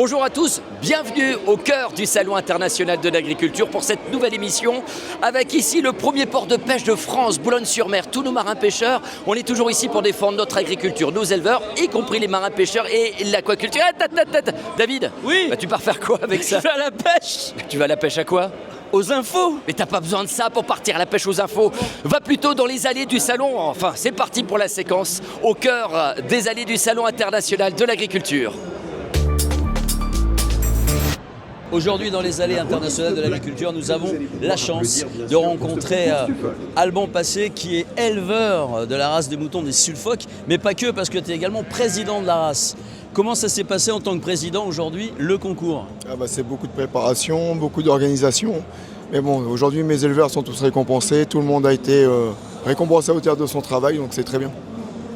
Bonjour à tous, bienvenue au cœur du Salon international de l'agriculture pour cette nouvelle émission avec ici le premier port de pêche de France, Boulogne-sur-Mer, tous nos marins pêcheurs. On est toujours ici pour défendre notre agriculture, nos éleveurs, y compris les marins pêcheurs et l'aquaculture. David, oui, tu pars faire quoi avec ça? Je vais à la pêche. Tu vas à la pêche à quoi? Aux infos. Mais t'as pas besoin de ça pour partir à la pêche aux infos. Va plutôt dans les allées du salon. Enfin, c'est parti pour la séquence au cœur des allées du Salon international de l'agriculture. Aujourd'hui, dans les allées internationales de l'agriculture, nous avons la chance de rencontrer Alban Passé, qui est éleveur de la race des moutons des Sulfoques, mais pas que, parce que tu es également président de la race. Comment ça s'est passé en tant que président aujourd'hui, le concours? C'est beaucoup de préparation, beaucoup d'organisation. Mais bon, aujourd'hui, mes éleveurs sont tous récompensés. Tout le monde a été récompensé à hauteur de son travail, donc c'est très bien.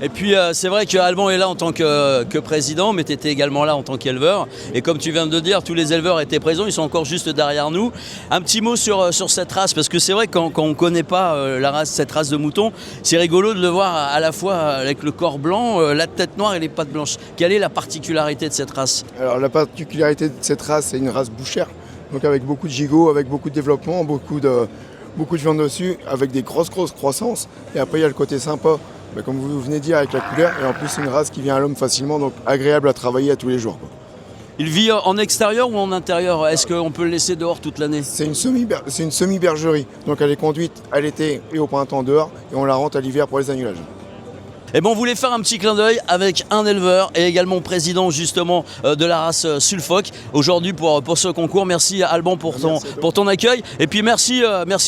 Et puis c'est vrai que Alban est là en tant que président, mais tu étais également là en tant qu'éleveur. Et comme tu viens de le dire, tous les éleveurs étaient présents, ils sont encore juste derrière nous. Un petit mot sur cette race, parce que c'est vrai que quand on ne connaît pas cette race de mouton, c'est rigolo de le voir à la fois avec le corps blanc, la tête noire et les pattes blanches. Quelle est la particularité de cette race? Alors la particularité de cette race, c'est une race bouchère, donc avec beaucoup de gigot, avec beaucoup de développement, beaucoup de viande dessus, avec des grosses croissances. Et après, il y a le côté sympa. Comme vous venez de dire, avec la couleur, et en plus c'est une race qui vient à l'homme facilement, donc agréable à travailler à tous les jours. Il vit en extérieur ou en intérieur? Est-ce qu'on peut le laisser dehors toute l'année? C'est une semi-bergerie, donc elle est conduite à l'été et au printemps dehors, et on la rentre à l'hiver pour les annulages. Et bon, on voulait faire un petit clin d'œil avec un éleveur et également président justement de la race Sulfoque aujourd'hui pour ce concours. Merci Alban pour ton accueil. Et puis merci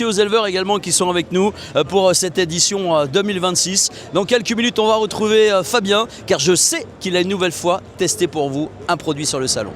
aux éleveurs également qui sont avec nous pour cette édition 2026. Dans quelques minutes, on va retrouver Fabien, car je sais qu'il a une nouvelle fois testé pour vous un produit sur le salon.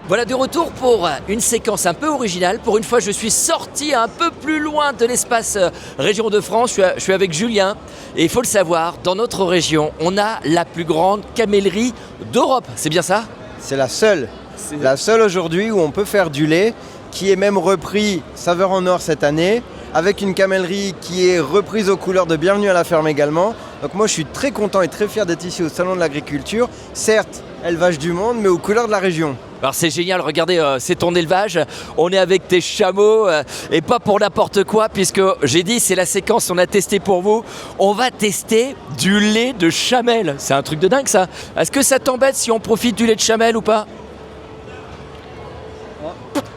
Voilà de retour pour une séquence un peu originale. Pour une fois, je suis sorti un peu plus loin de l'espace région de France. Je suis avec Julien et il faut le savoir, dans notre région, on a la plus grande camellerie d'Europe. C'est bien ça? C'est la seule aujourd'hui où on peut faire du lait, qui est même repris saveur en or cette année, avec une camellerie qui est reprise aux couleurs de Bienvenue à la ferme également. Donc moi je suis très content et très fier d'être ici au Salon de l'Agriculture. Certes, élevage du monde, mais aux couleurs de la région. Alors c'est génial, regardez, c'est ton élevage, on est avec tes chameaux et pas pour n'importe quoi, puisque j'ai dit c'est la séquence on a testé pour vous. On va tester du lait de chamelle, c'est un truc de dingue ça. Est-ce que ça t'embête si on profite du lait de chamelle ou pas?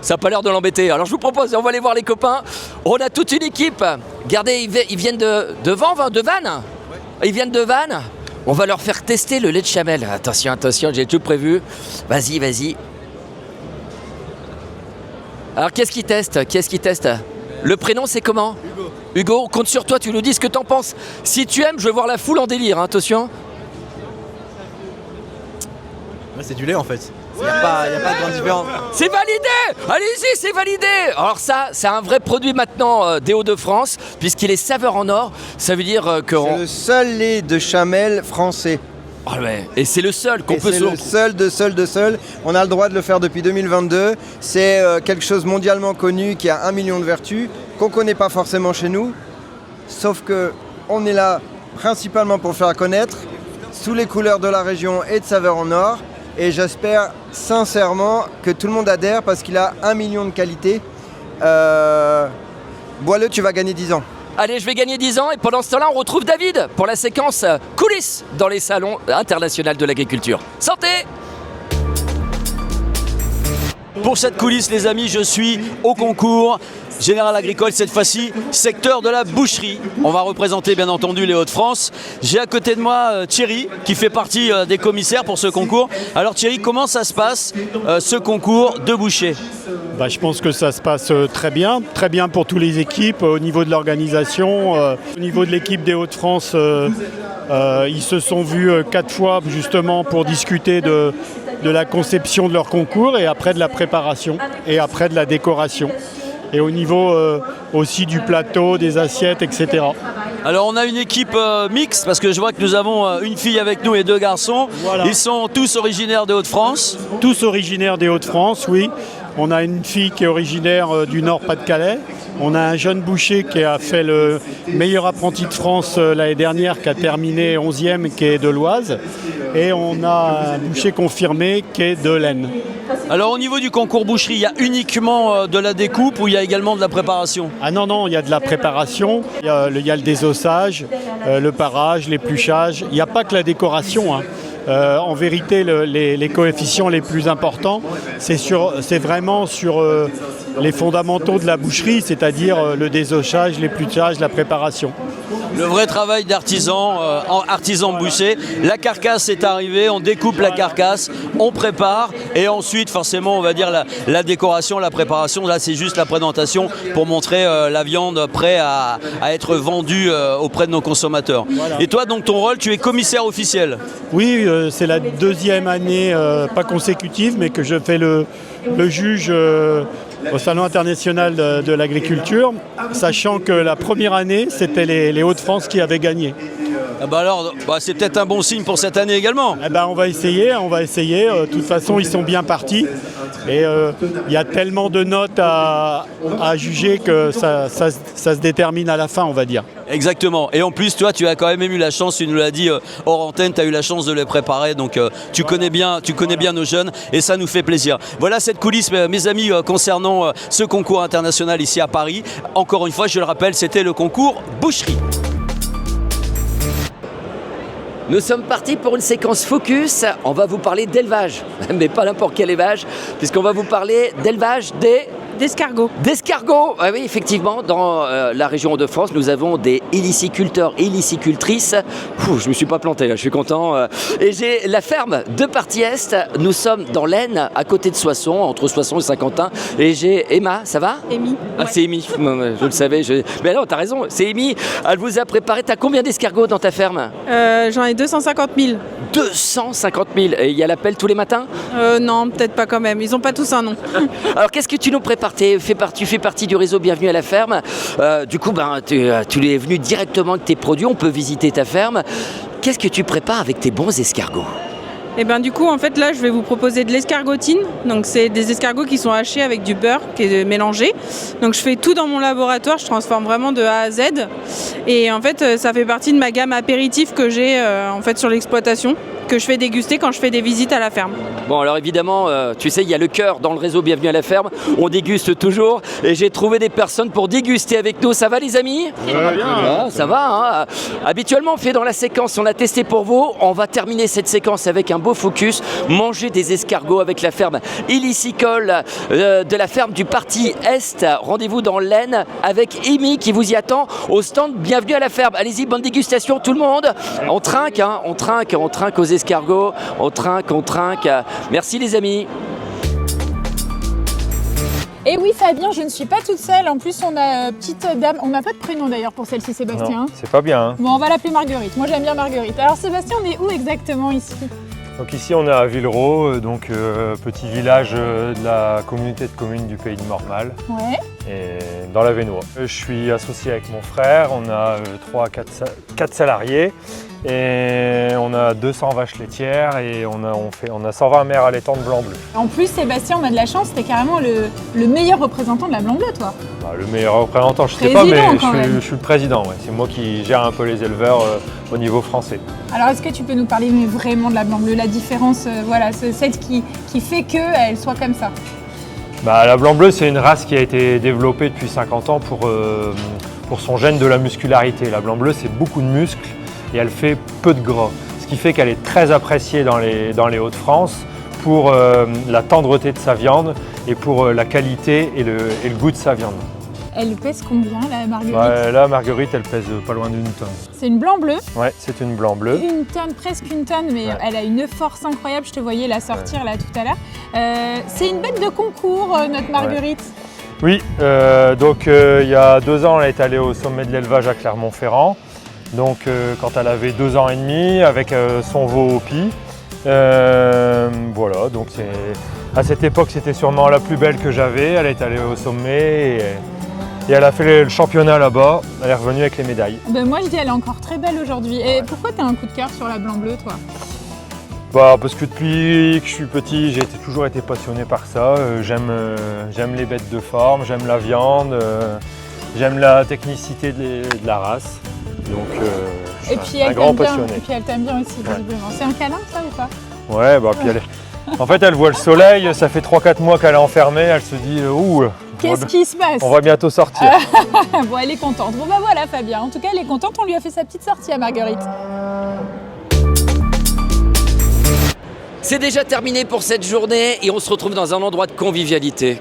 Ça n'a pas l'air de l'embêter. Alors je vous propose, on va aller voir les copains. On a toute une équipe. Regardez, ils viennent de Vannes. Ils viennent de Vannes. On va leur faire tester le lait de chamelle. Attention, j'ai tout prévu. Vas-y. Alors qu'est-ce qu'ils testent? Le prénom c'est comment? Hugo, on compte sur toi, tu nous dis ce que t'en penses. Si tu aimes, je veux voir la foule en délire, hein, attention. C'est du lait en fait. Il n'y a pas de grande différence. C'est validé! Allez-y, c'est validé! Alors ça, c'est un vrai produit maintenant des Hauts-de-France, puisqu'il est saveur en or. Ça veut dire que... C'est le seul lait de chamelle français. Ah ouais, et c'est le seul qu'on peut... C'est le seul. On a le droit de le faire depuis 2022. C'est quelque chose mondialement connu qui a 1 million de vertus, qu'on ne connaît pas forcément chez nous. Sauf qu'on est là principalement pour faire connaître, sous les couleurs de la région et de saveur en or. Et j'espère sincèrement que tout le monde adhère parce qu'il a 1 million de qualités. Bois-le, tu vas gagner 10 ans. Allez, je vais gagner 10 ans et pendant ce temps-là, on retrouve David pour la séquence coulisses dans les salons internationaux de l'agriculture. Santé! Pour cette coulisse, les amis, je suis au concours Général Agricole, cette fois-ci, secteur de la boucherie. On va représenter bien entendu les Hauts-de-France. J'ai à côté de moi Thierry, qui fait partie des commissaires pour ce concours. Alors Thierry, comment ça se passe, ce concours de boucher? Je pense que ça se passe très bien pour toutes les équipes au niveau de l'organisation. Au niveau de l'équipe des Hauts-de-France, ils se sont vus 4 fois justement pour discuter de la conception de leur concours et après de la préparation et après de la décoration. Et au niveau aussi du plateau, des assiettes, etc. Alors on a une équipe mixte parce que je vois que nous avons une fille avec nous et 2 garçons. Voilà. Ils sont tous originaires des Hauts-de-France. Tous originaires des Hauts-de-France, oui. On a une fille qui est originaire du Nord-Pas-de-Calais On a un jeune boucher qui a fait le meilleur apprenti de France l'année dernière, qui a terminé 11e, qui est de l'Oise. Et on a un boucher confirmé qui est de l'Aisne. Alors au niveau du concours boucherie, il y a uniquement de la découpe ou il y a également de la préparation? Ah non, il y a de la préparation, il y a le désossage, le parage, l'épluchage. Il n'y a pas que la décoration, hein. En vérité, les coefficients les plus importants, c'est vraiment sur les fondamentaux de la boucherie, c'est-à-dire le désossage, l'épluchage, la préparation. Le vrai travail d'artisan, artisan boucher. La carcasse est arrivée, on découpe la carcasse, on prépare et ensuite forcément on va dire la décoration, la préparation. Là c'est juste la présentation pour montrer la viande prête à être vendue auprès de nos consommateurs. Voilà. Et toi donc ton rôle, tu es commissaire officiel? Oui, c'est la deuxième année, pas consécutive, mais que je fais le juge au Salon international de l'agriculture, sachant que la première année, c'était les Hauts-de-France qui avaient gagné. Ah bah alors, c'est peut-être un bon signe pour cette année également. Eh ben, on va essayer. De toute façon, ils sont bien partis. Et il y a tellement de notes à juger que ça se détermine à la fin, on va dire. Exactement. Et en plus, toi, tu as quand même eu la chance, tu nous l'as dit hors antenne, tu as eu la chance de les préparer. Donc, tu connais bien nos jeunes et ça nous fait plaisir. Voilà cette coulisse, mes amis, concernant ce concours international ici à Paris. Encore une fois, je le rappelle, c'était le concours boucherie. Nous sommes partis pour une séquence focus. On va vous parler d'élevage, mais pas n'importe quel élevage, puisqu'on va vous parler d'élevage d'escargots. D'escargots, ah oui, effectivement, dans la région Hauts-de-France, nous avons des illiciculteurs et illicicultrices. Je me suis pas planté là, je suis content. Et j'ai la ferme de Partie-Est. Nous sommes dans l'Aisne, à côté de Soissons, entre Soissons et Saint-Quentin. Et j'ai Emma, ça va? Amy. Ah, ouais. C'est Amy, je le savais. Mais non, t'as raison, c'est Amy. Elle vous a préparé. T'as combien d'escargots dans ta ferme? J'en ai 250 000. 250 000. Et il y a l'appel tous les matins? Non, peut-être pas quand même. Ils n'ont pas tous un nom. Alors, qu'est-ce que tu nous prépares? Tu fais partie du réseau Bienvenue à la ferme. Du coup, tu es venu directement avec tes produits. On peut visiter ta ferme. Qu'est-ce que tu prépares avec tes bons escargots? Et du coup, en fait, là, je vais vous proposer de l'escargotine. Donc, c'est des escargots qui sont hachés avec du beurre qui est mélangé. Donc, je fais tout dans mon laboratoire. Je transforme vraiment de A à Z. Et en fait, ça fait partie de ma gamme apéritif que j'ai en fait sur l'exploitation, que je fais déguster quand je fais des visites à la ferme. Bon, alors évidemment, tu sais, il y a le cœur dans le réseau Bienvenue à la ferme. On déguste toujours et j'ai trouvé des personnes pour déguster avec nous. Ça va, les amis? Ça va, hein. Habituellement, on fait dans la séquence, on a testé pour vous. On va terminer cette séquence avec un beau focus. Manger des escargots avec la ferme illicicole de la ferme du Partie-Est. Rendez-vous dans l'Aisne avec Amy qui vous y attend au stand Bienvenue à la ferme. Allez-y, bonne dégustation tout le monde. On trinque, hein, on trinque aux escargots, on trinque. Merci les amis. Et oui Fabien, je ne suis pas toute seule. En plus, on a petite dame. On n'a pas de prénom d'ailleurs pour celle-ci, Sébastien. Non, c'est pas bien. Hein. Bon, on va l'appeler Marguerite. Moi, j'aime bien Marguerite. Alors Sébastien, on est où exactement ici? Donc ici, on est à Villeroy, donc petit village de la communauté de communes du Pays de Mormal. Ouais. Et dans la Vénois. Je suis associé avec mon frère. On a 4 salariés. Et on a 200 vaches laitières et on a 120 mères allaitantes blanc-bleu. En plus, Sébastien, on a de la chance, t'es carrément le meilleur représentant de la blanc-bleu, toi. Le meilleur représentant, je ne sais pas, mais je suis le président. Ouais. C'est moi qui gère un peu les éleveurs au niveau français. Alors, est-ce que tu peux nous parler vraiment de la blanc-bleu, la différence, celle qui fait qu'elle soit comme ça? La blanc-bleu, c'est une race qui a été développée depuis 50 ans pour son gène de la muscularité. La blanc-bleu, c'est beaucoup de muscles. Et elle fait peu de gras, ce qui fait qu'elle est très appréciée dans les Hauts-de-France pour la tendreté de sa viande et pour la qualité et le goût de sa viande. Elle pèse combien, la Marguerite? La Marguerite, elle pèse pas loin d'une tonne. C'est une blanc-bleu? Ouais, c'est une blanc-bleu. Une tonne, presque une tonne, mais ouais. Elle a une force incroyable, je te voyais la sortir là tout à l'heure. C'est une bête de concours, notre Marguerite. Ouais. Oui, donc il y a 2 ans, elle est allée au sommet de l'élevage à Clermont-Ferrand. Donc quand elle avait 2 ans et demi avec son veau au pis. Voilà, donc à cette époque c'était sûrement la plus belle que j'avais. Elle est allée au sommet et elle a fait le championnat là-bas. Elle est revenue avec les médailles. Moi je dis elle est encore très belle aujourd'hui. Et pourquoi tu as un coup de cœur sur la blanc-bleu toi? Parce que depuis que je suis petit, j'ai toujours été passionné par ça. J'aime les bêtes de forme, j'aime la viande. J'aime la technicité de la race. Donc, je Et suis puis un elle grand t'aime bien. passionné. Et puis elle t'aime bien aussi, visiblement. C'est un câlin, ça ou pas? Ouais, bah, puis en fait, elle voit le soleil, ça fait 3-4 mois qu'elle est enfermée, elle se dit ouh, Qu'est-ce qui se passe? on va bientôt sortir. Bon, elle est contente. Bon, bah voilà, Fabien. En tout cas, elle est contente. On lui a fait sa petite sortie à Marguerite. C'est déjà terminé pour cette journée et on se retrouve dans un endroit de convivialité.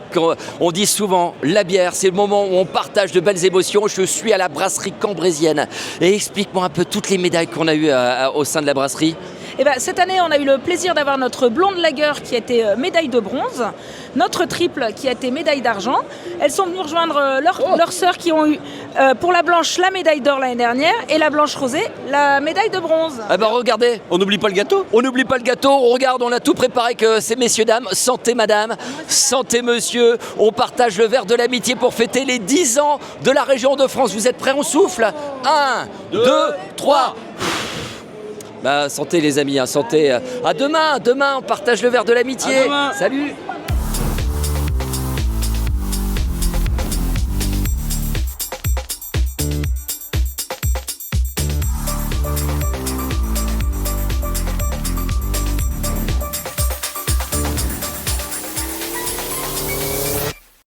On dit souvent, la bière, c'est le moment où on partage de belles émotions. Je suis à la brasserie cambrésienne. Et explique-moi un peu toutes les médailles qu'on a eues au sein de la brasserie. Eh ben, cette année, on a eu le plaisir d'avoir notre blonde lager qui a été médaille de bronze, notre triple qui a été médaille d'argent. Elles sont venues rejoindre leurs sœurs qui ont eu pour la blanche la médaille d'or l'année dernière et la blanche rosée la médaille de bronze. Ah bah regardez, on n'oublie pas le gâteau. On n'oublie pas le gâteau, on regarde, on a tout préparé que ces messieurs dames. Santé madame, santé monsieur. On partage le verre de l'amitié pour fêter les 10 ans de la région de France. Vous êtes prêts? On souffle. 1, 2, 3. Bah, santé les amis, hein, santé. À demain, on partage le verre de l'amitié. Salut.